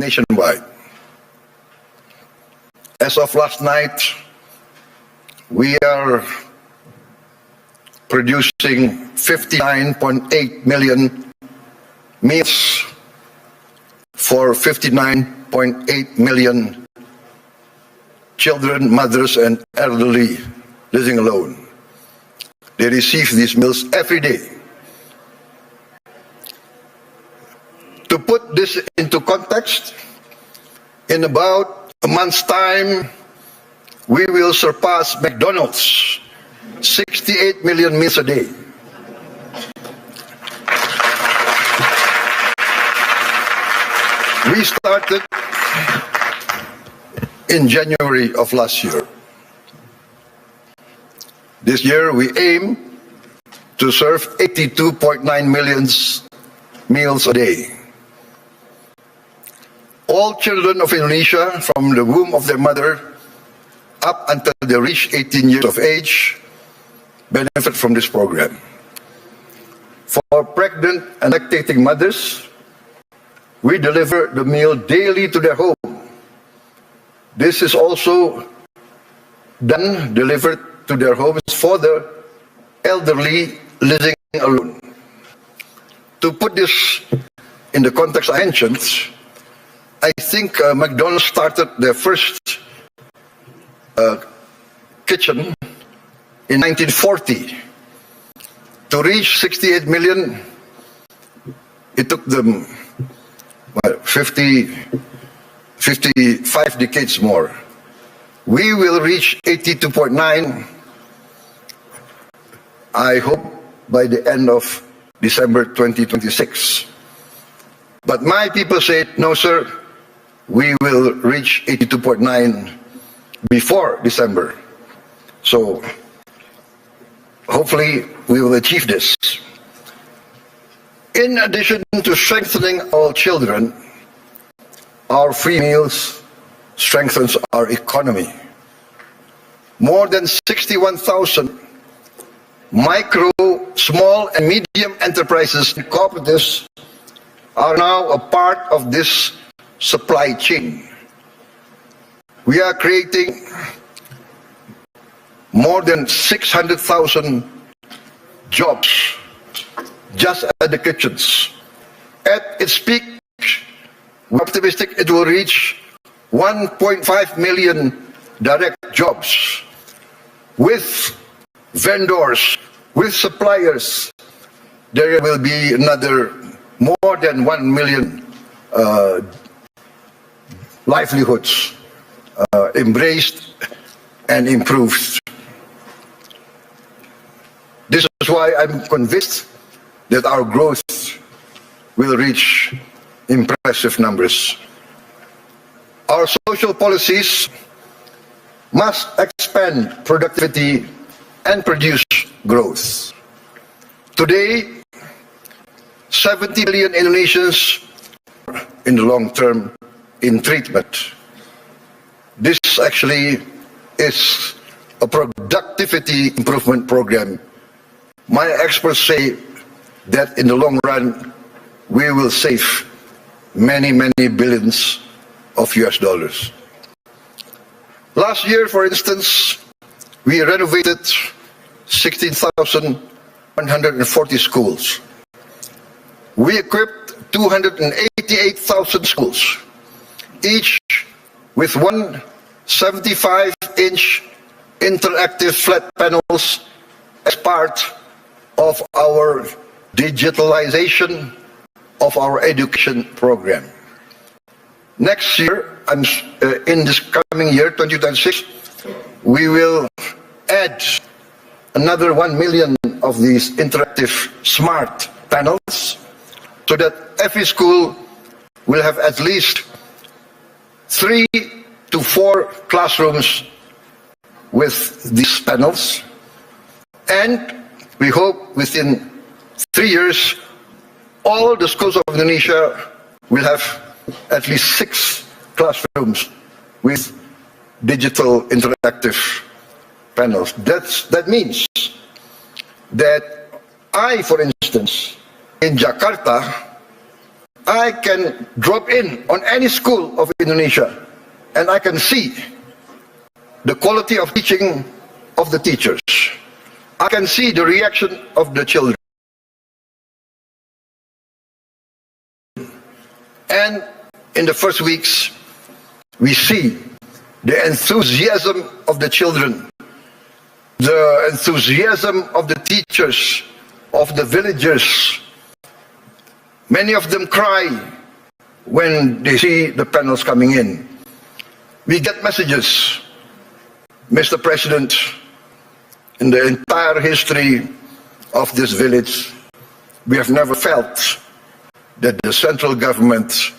nationwide. As of last night, we are producing 59.8 million meals for 59.8 million children, mothers, and elderly living alone. They receive these meals every day. To put this into context, in about a month's time, we will surpass McDonald's, 68 million meals a day. We started in January of last year. This year we aim to serve 82.9 million meals a day. All children of Indonesia from the womb of their mother up until they reach 18 years of age benefit from this program. For pregnant and lactating mothers, we deliver the meal daily to their home. This is also delivered to their homes for the elderly living alone. To put this in the context I mentioned, I think McDonald's started their first kitchen in 1940. To reach 68 million, it took them 55 decades more. We will reach 82.9, I hope, by the end of December 2026. But my people say, no sir, we will reach 82.9 before December. So hopefully we will achieve this. In addition to strengthening our children, our free meals strengthens our economy. More than 61,000 micro, small and medium enterprises and cooperatives are now a part of this supply chain. We are creating more than 600,000 jobs just at the kitchens. At its peak, we're optimistic it will reach 1.5 million direct jobs with vendors, with suppliers. There will be another more than 1 million livelihoods embraced and improved. This is why I'm convinced that our growth will reach impressive numbers. Our social policies must expand productivity and produce growth. Today, 70 million Indonesians in the long term in treatment. This actually is a productivity improvement program. My experts say that in the long run, we will save many, many billions of US dollars. Last year, for instance, we renovated 16,140 schools. We equipped 288,000 schools, each with 175-inch interactive flat panels as part of our digitalization of our education program. Next year, in this coming year, 2026, we will add another 1 million of these interactive smart panels so that every school will have at least 3 to 4 classrooms with these panels. And we hope within 3 years, all the schools of Indonesia will have at least 6 classrooms with digital interactive panels. That means that I, for instance, in Jakarta, I can drop in on any school of Indonesia and I can see the quality of teaching of the teachers. I can see the reaction of the children. And in the first weeks, we see the enthusiasm of the children, the enthusiasm of the teachers, of the villagers. Many of them cry when they see the panels coming in. We get messages, Mr. President, in the entire history of this village, we have never felt that the central government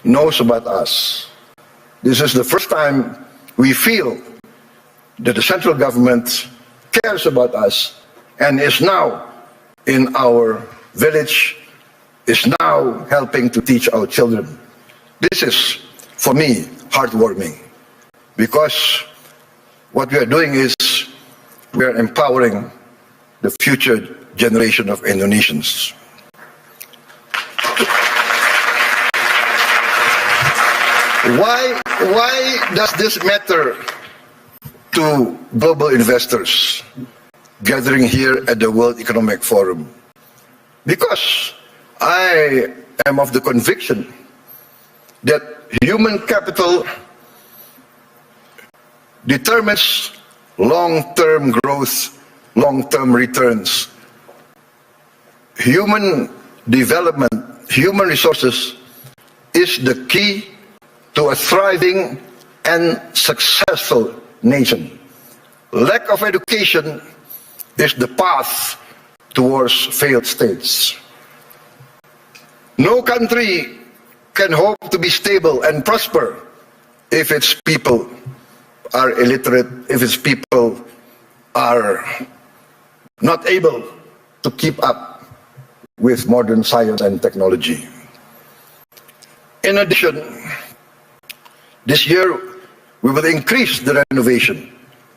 knows about us. This is the first time we feel that the central government cares about us and is now in our village, is now helping to teach our children. This is, for me, heartwarming, because what we are doing is we are empowering the future generation of Indonesians. Why does this matter to global investors gathering here at the World Economic Forum? Because I am of the conviction that human capital determines long-term growth, long-term returns. Human development, human resources is the key to a thriving and successful nation. Lack of education is the path towards failed states. No country can hope to be stable and prosper if its people are illiterate, if its people are not able to keep up with modern science and technology. In addition, this year we will increase the renovation.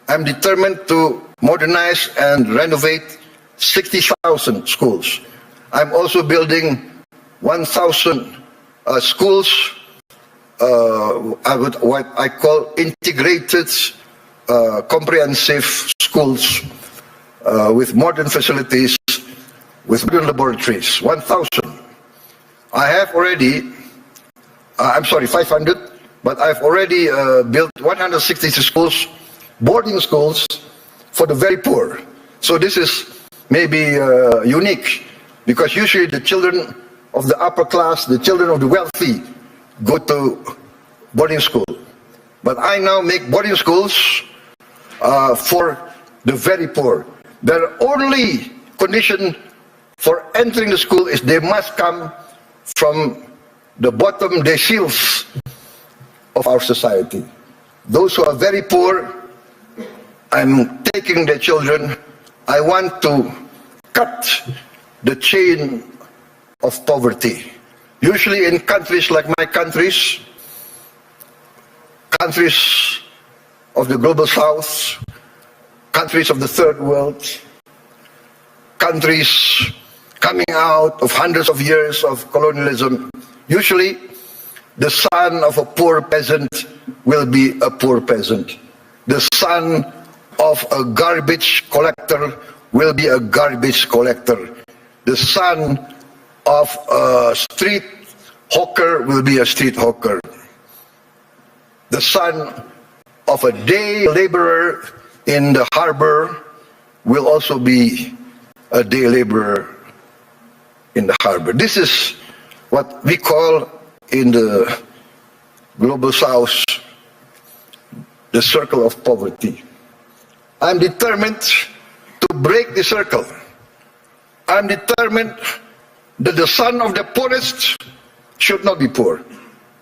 I'm determined to modernize and renovate 60,000 schools. I'm also building 1,000 schools, what I call integrated, comprehensive schools with modern facilities, with modern laboratories. 1,000. I have already, 500, but I've already built 160 schools, boarding schools for the very poor. So this is maybe unique, because usually the children of the upper class, the children of the wealthy, go to boarding school. But I now make boarding schools for the very poor. Their only condition for entering the school is they must come from the bottom deciles of our society. Those who are very poor, I'm taking their children. I want to cut the chain of poverty. Usually in countries like my countries of the global south, countries of the third world, countries coming out of hundreds of years of colonialism, usually the son of a poor peasant will be a poor peasant. The son of a garbage collector will be a garbage collector. The son of a street hawker will be a street hawker. The son of a day laborer in the harbor will also be a day laborer in the harbor. This is what we call in the global south the circle of poverty. I'm determined to break the circle. I'm determined that the son of the poorest should not be poor.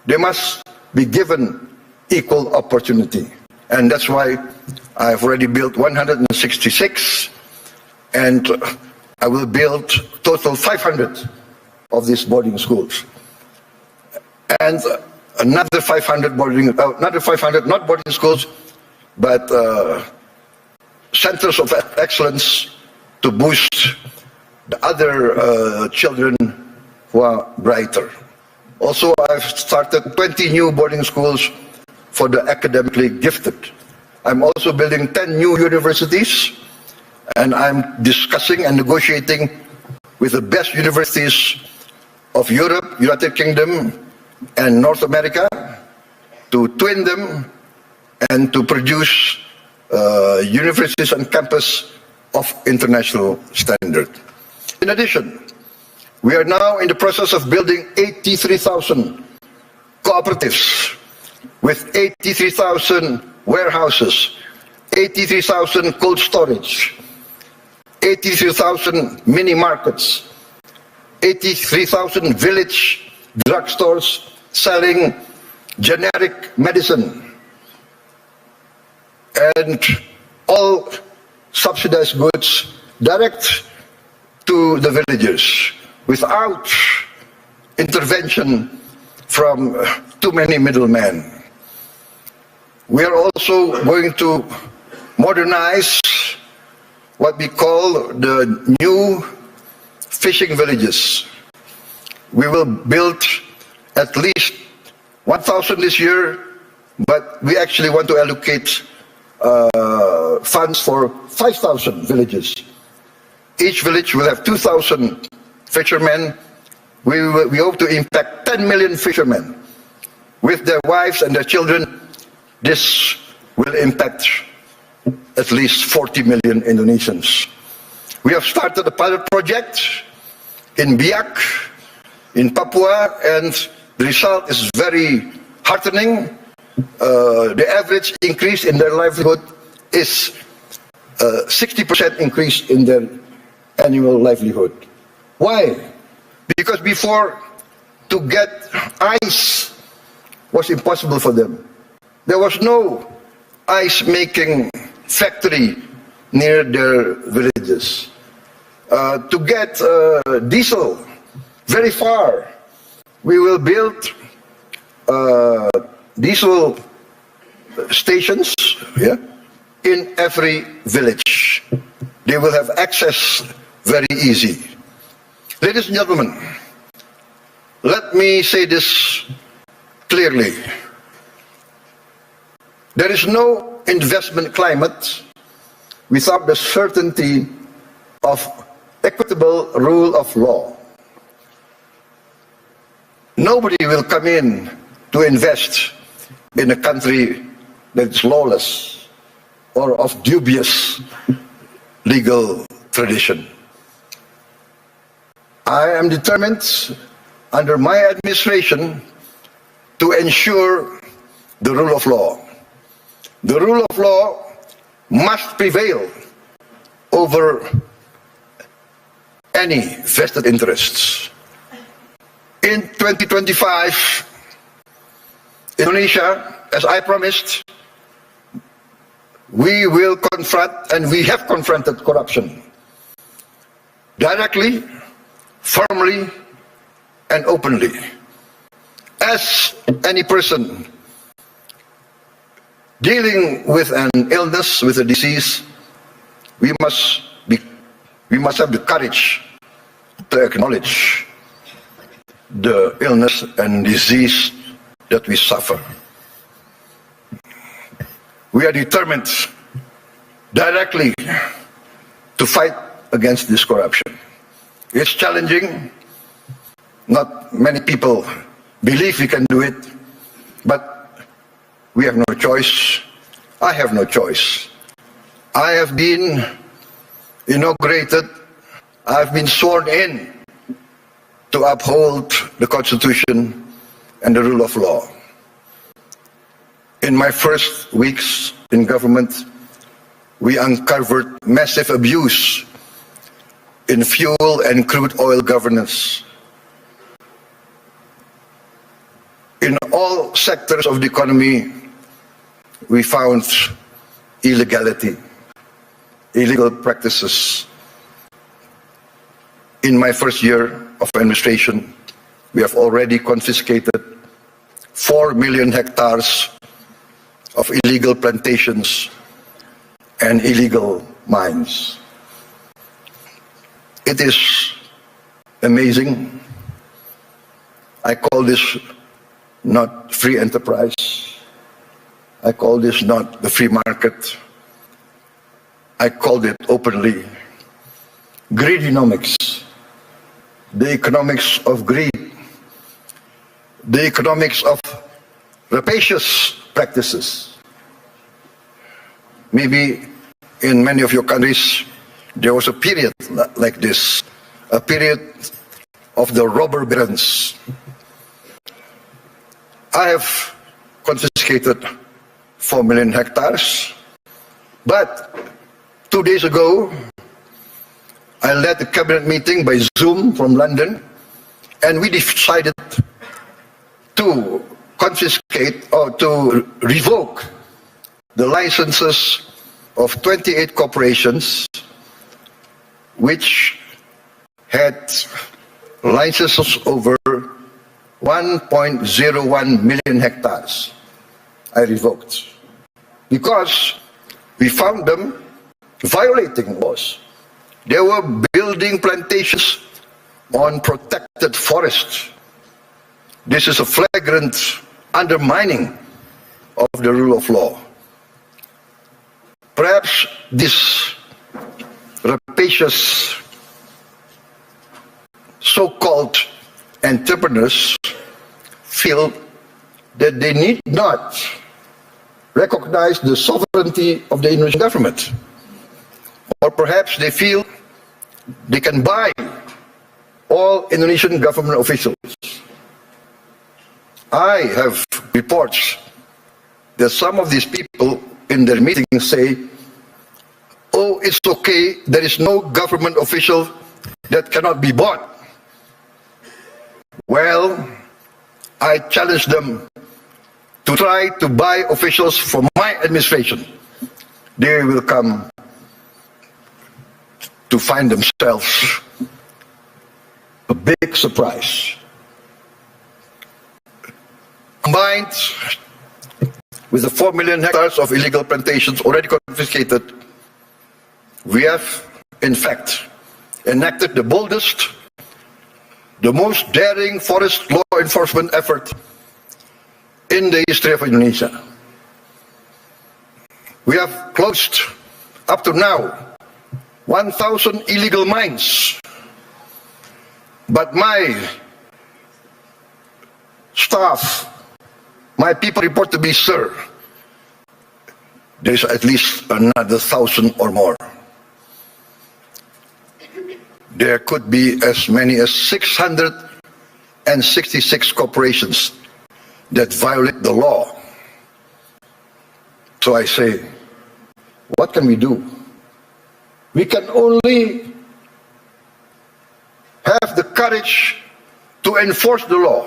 They must be given equal opportunity. And that's why I've already built 166, and I will build total 500 of these boarding schools. And another 500 not boarding schools, but centers of excellence to boost the other children who are brighter. Also, I've started 20 new boarding schools for the academically gifted. I'm also building 10 new universities, and I'm discussing and negotiating with the best universities of Europe, United Kingdom, and North America to twin them and to produce universities and campus of international standard. In addition, we are now in the process of building 83,000 cooperatives with 83,000 warehouses, 83,000 cold storage, 83,000 mini markets, 83,000 village drugstores selling generic medicine, and all subsidized goods direct to the villagers without intervention from too many middlemen. We are also going to modernize what we call the new fishing villages. We will build at least 1,000 this year, but we actually want to allocate funds for 5,000 villages. Each village will have 2,000 fishermen. We hope to impact 10 million fishermen with their wives and their children. This will impact at least 40 million Indonesians. We have started a pilot project in Biak, in Papua, and the result is very heartening. The average increase in their livelihood is 60% increase in their annual livelihood. Why? Because before, to get ice was impossible for them. There was no ice-making factory near their villages. To get diesel very far, we will build diesel stations in every village. They will have access very easy. Ladies and gentlemen, let me say this clearly. There is no investment climate without the certainty of equitable rule of law. Nobody will come in to invest in a country that is lawless or of dubious legal tradition. I am determined under my administration to ensure the rule of law. The rule of law must prevail over any vested interests. In 2025, Indonesia, as I promised, we will confront, and we have confronted corruption directly, firmly, and openly. As any person dealing with an illness, with a disease, we must have the courage to acknowledge the illness and disease that we suffer. We are determined directly to fight against this corruption. It's challenging. Not many people believe we can do it, but we have no choice. I have no choice. I have been inaugurated, I've been sworn in to uphold the Constitution and the rule of law. In my first weeks in government, we uncovered massive abuse in fuel and crude oil governance. In all sectors of the economy, we found illegality, illegal practices. In my first year of administration, we have already confiscated 4 million hectares of illegal plantations and illegal mines. It is amazing I call this not free enterprise. I call this not the free market. I called it openly greedonomics, the economics of greed, the economics of rapacious practices. Maybe in many of your countries there was a period like this, a period of the robber barons. I have confiscated 4 million hectares, but 2 days ago I led a cabinet meeting by Zoom from London, and we decided to confiscate or to revoke the licenses of 28 corporations which had licenses over 1.01 million hectares. I revoked because we found them violating laws. They were building plantations on protected forests. This is a flagrant undermining of the rule of law. Perhaps these rapacious so-called entrepreneurs feel that they need not recognize the sovereignty of the Indonesian government. Or perhaps they feel they can buy all Indonesian government officials. I have reports that some of these people in their meetings say, oh, it's okay, there is no government official that cannot be bought. Well, I challenge them to try to buy officials from my administration. They will come to find themselves a big surprise. Combined with the 4 million hectares of illegal plantations already confiscated, we have, in fact, enacted the boldest, the most daring forest law enforcement effort in the history of Indonesia. We have closed, up to now, 1,000 illegal mines. But my staff, my people report to me, sir, there is at least another 1,000 or more. There could be as many as 666 corporations that violate the law. So I say, what can we do? We can only have the courage to enforce the law.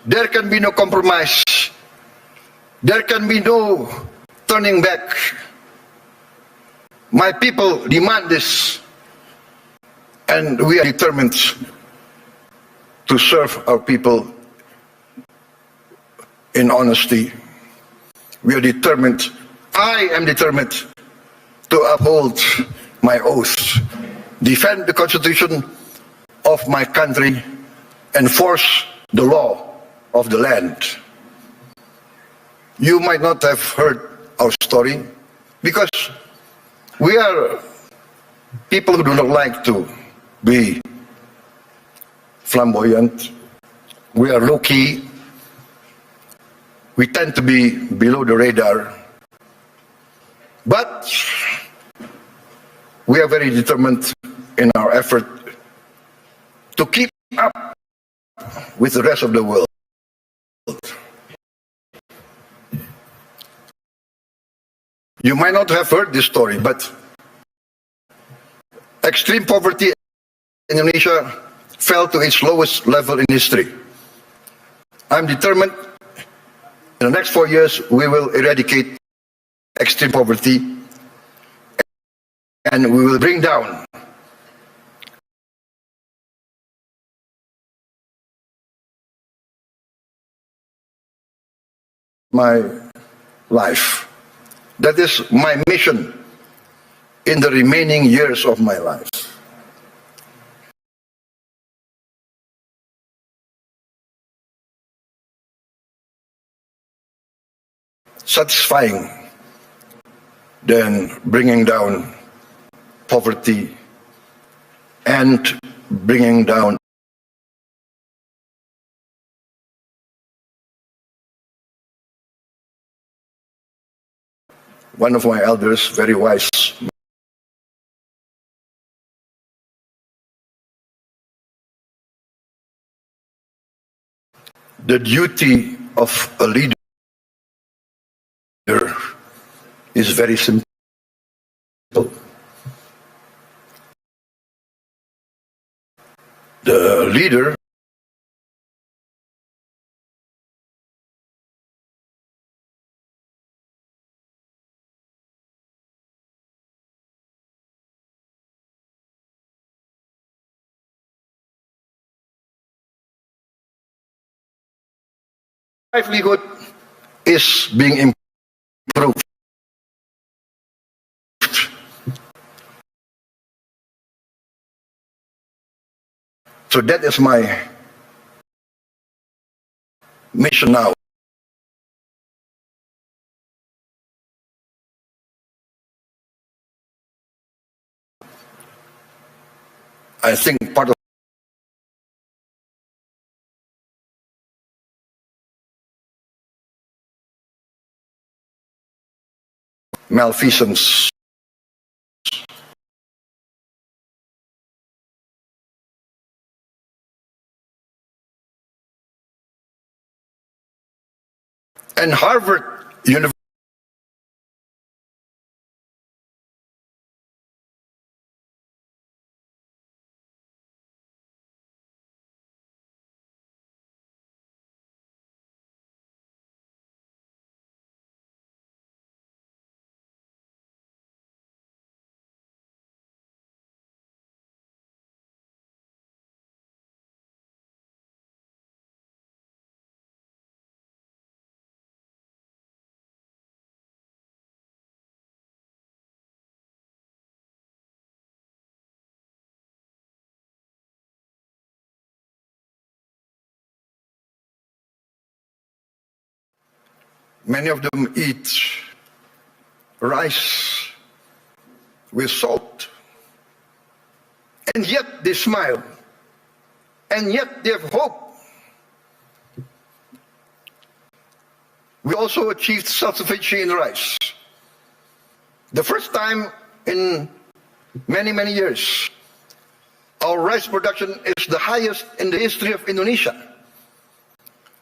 There can be no compromise. There can be no turning back. My people demand this, and we are determined to serve our people in honesty. We are determined, I am determined to uphold my oath, defend the Constitution of my country, enforce the law of the land. You might not have heard our story because we are people who do not like to be flamboyant. We are low-key. We tend to be below the radar. But we are very determined in our effort to keep up with the rest of the world. You might not have heard this story, but extreme poverty in Indonesia fell to its lowest level in history. I'm determined in the next 4 years we will eradicate extreme poverty and we will bring down my life. That is my mission in the remaining years of my life. satisfying than bringing down poverty and bringing down one of my elders, very wise. The duty of a leader is very simple. The leader livelihood is being improved. So that is my mission now. I think part of malfeasance and Harvard University many of them eat rice with salt, and yet they smile, and yet they have hope. We also achieved self-sufficiency in rice. The first time in many, many years, our rice production is the highest in the history of Indonesia.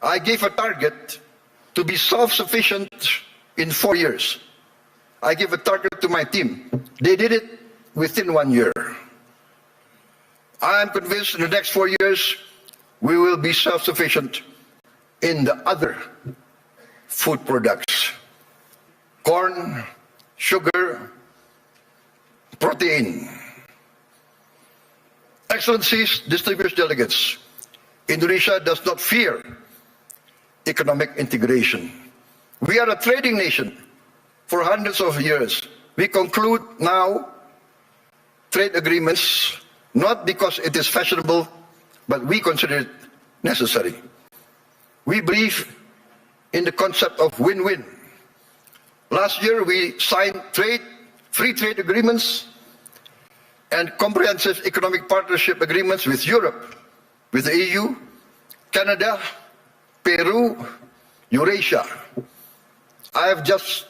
I gave a target to be self-sufficient in 4 years. I gave a target to my team. They did it within 1 year. I am convinced in the next 4 years, we will be self-sufficient in the other food products. Corn, sugar, protein. Excellencies, distinguished delegates, Indonesia does not fear economic integration. We are a trading nation for hundreds of years. We conclude now trade agreements not because it is fashionable, but we consider it necessary. We believe in the concept of win-win. Last year we signed free trade agreements and comprehensive economic partnership agreements with Europe, with the EU, Canada, Peru, Eurasia. I have just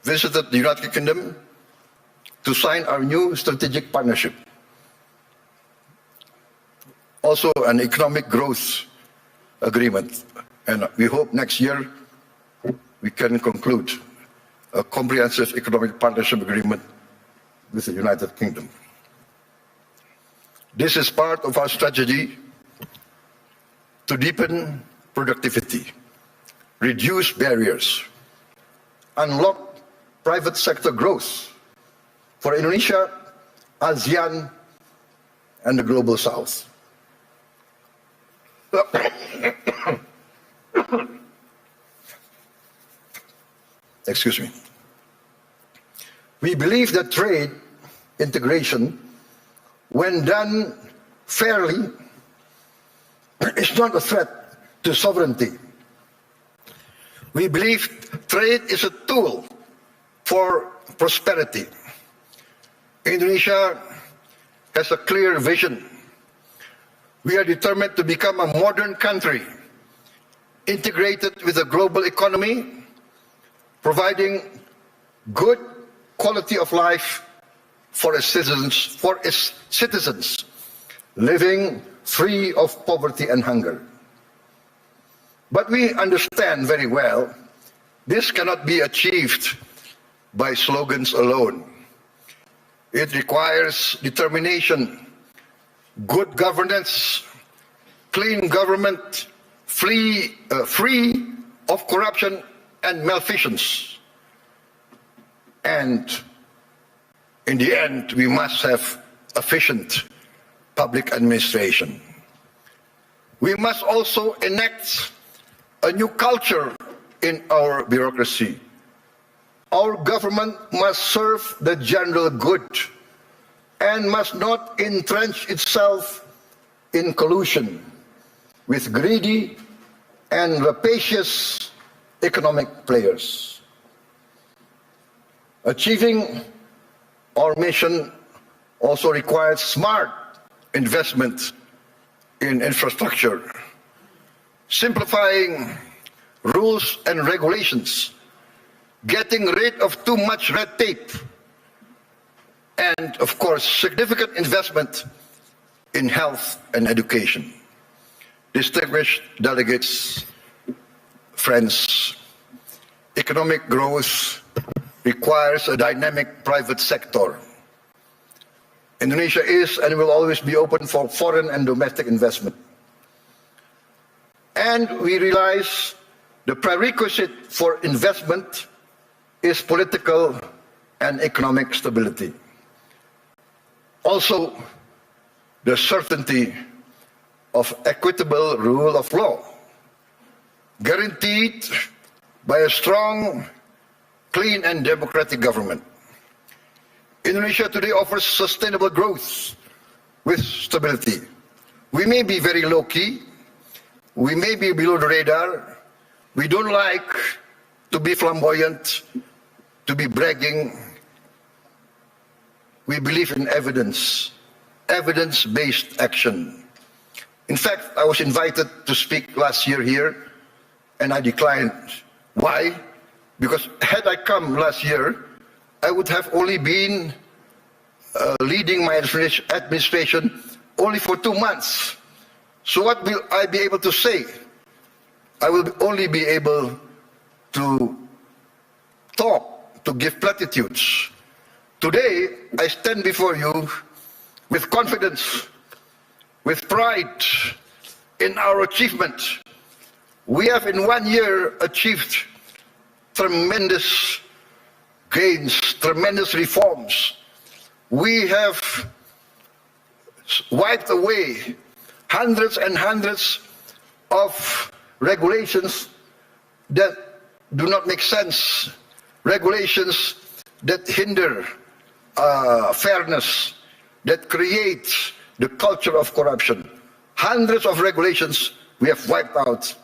visited the United Kingdom to sign our new strategic partnership. Also an economic growth agreement. And we hope next year we can conclude a comprehensive economic partnership agreement with the United Kingdom. This is part of our strategy to deepen productivity, reduce barriers, unlock private sector growth for Indonesia, ASEAN, and the Global South. Excuse me. We believe that trade integration, when done fairly, is not a threat to sovereignty. We believe Trade is a tool for prosperity. Indonesia has a clear vision. We are determined to become a modern country, integrated with the global economy, providing good quality of life for its citizens, living free of poverty and hunger. But we understand very well this cannot be achieved by slogans alone. It requires determination, good governance, clean government, free of corruption and malfeasance. And in the end, we must have efficient public administration. We must also enact a new culture in our bureaucracy. Our government must serve the general good and must not entrench itself in collusion with greedy and rapacious economic players. Achieving our mission also requires smart investment in infrastructure, simplifying rules and regulations, getting rid of too much red tape, and of course, significant investment in health and education. Distinguished delegates, friends, economic growth requires a dynamic private sector. Indonesia is and will always be open for foreign and domestic investment. And we realize the prerequisite for investment is political and economic stability. Also, the certainty of equitable rule of law, guaranteed by a strong, clean and democratic government. Indonesia today offers sustainable growth with stability. We may be very low-key, we may be below the radar, we don't like to be flamboyant, to be bragging. We believe in evidence, evidence-based action. In fact, I was invited to speak last year here, and I declined. Why? Because had I come last year, I would have only been leading my administration only for 2 months. So what will I be able to say? I will only be able to talk, to give platitudes. Today, I stand before you with confidence, with pride in our achievement. We have in 1 year achieved tremendous gains, tremendous reforms. We have wiped away hundreds and hundreds of regulations that do not make sense, regulations that hinder fairness, that create the culture of corruption. Hundreds of regulations we have wiped out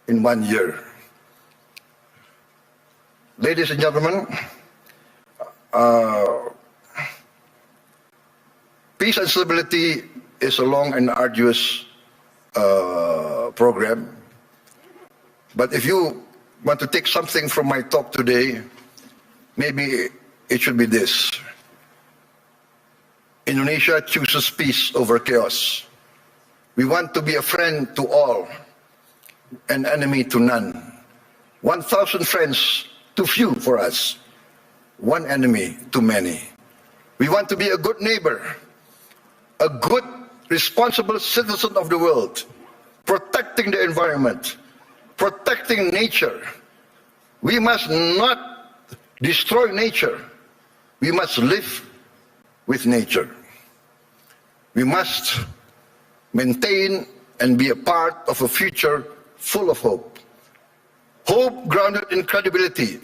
in 1 year. Ladies and gentlemen, peace and stability is a long and arduous program. But if you want to take something from my talk today, maybe it should be this. Indonesia chooses peace over chaos. We want to be a friend to all, an enemy to none. 1,000 friends too few for us, one enemy too many. We want to be a good neighbor, a good, responsible citizen of the world, protecting the environment, protecting nature. We must not destroy nature. We must live with nature. We must maintain and be a part of a future full of hope. Hope grounded in credibility,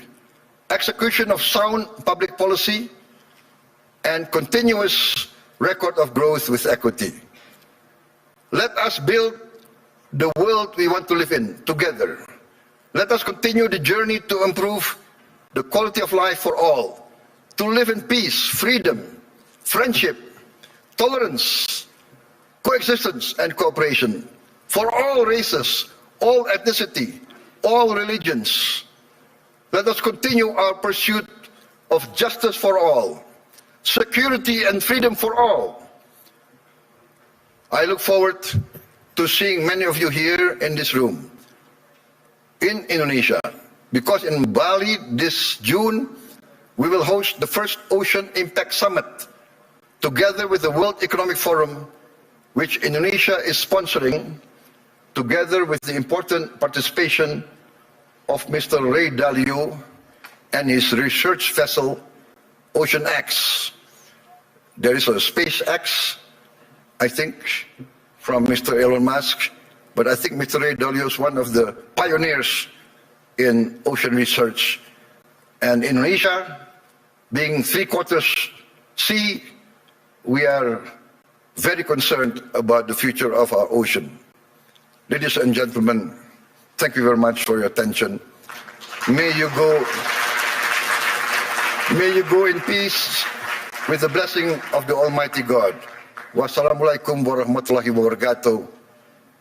execution of sound public policy, and continuous record of growth with equity. Let us build the world we want to live in together. Let us continue the journey to improve the quality of life for all, to live in peace, freedom, friendship, tolerance, coexistence, and cooperation for all races, all ethnicity, all religions. Let us continue our pursuit of justice for all, security and freedom for all. I look forward to seeing many of you here in this room in Indonesia, because in Bali this June, we will host the first Ocean Impact Summit together with the World Economic Forum, which Indonesia is sponsoring, together with the important participation of Mr. Ray Dalio and his research vessel, Ocean X. There is a SpaceX, I think, from Mr. Elon Musk, but I think Mr. Ray Dalio is one of the pioneers in ocean research. And Indonesia, being 3/4 sea, we are very concerned about the future of our ocean. Ladies and gentlemen, thank you very much for your attention. May you go in peace with the blessing of the Almighty God. Wassalamualaikum warahmatullahi wabarakatuh.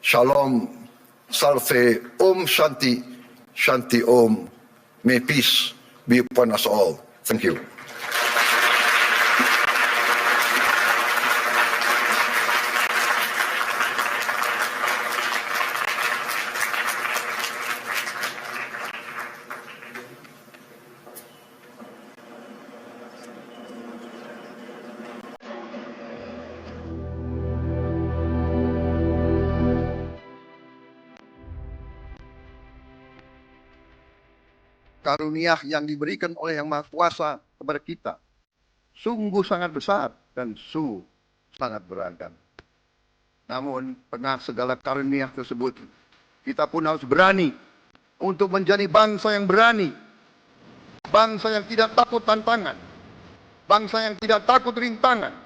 Shalom, salve, Om Shanti, Shanti Om. May peace be upon us all. Thank you. Karunia yang diberikan oleh Yang Maha Kuasa kepada kita sungguh sangat besar dan sangat beragam. Namun, tengah segala karunia tersebut, kita pun harus berani untuk menjadi bangsa yang berani, bangsa yang tidak takut tantangan, bangsa yang tidak takut rintangan,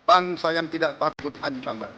bangsa yang tidak takut ancaman.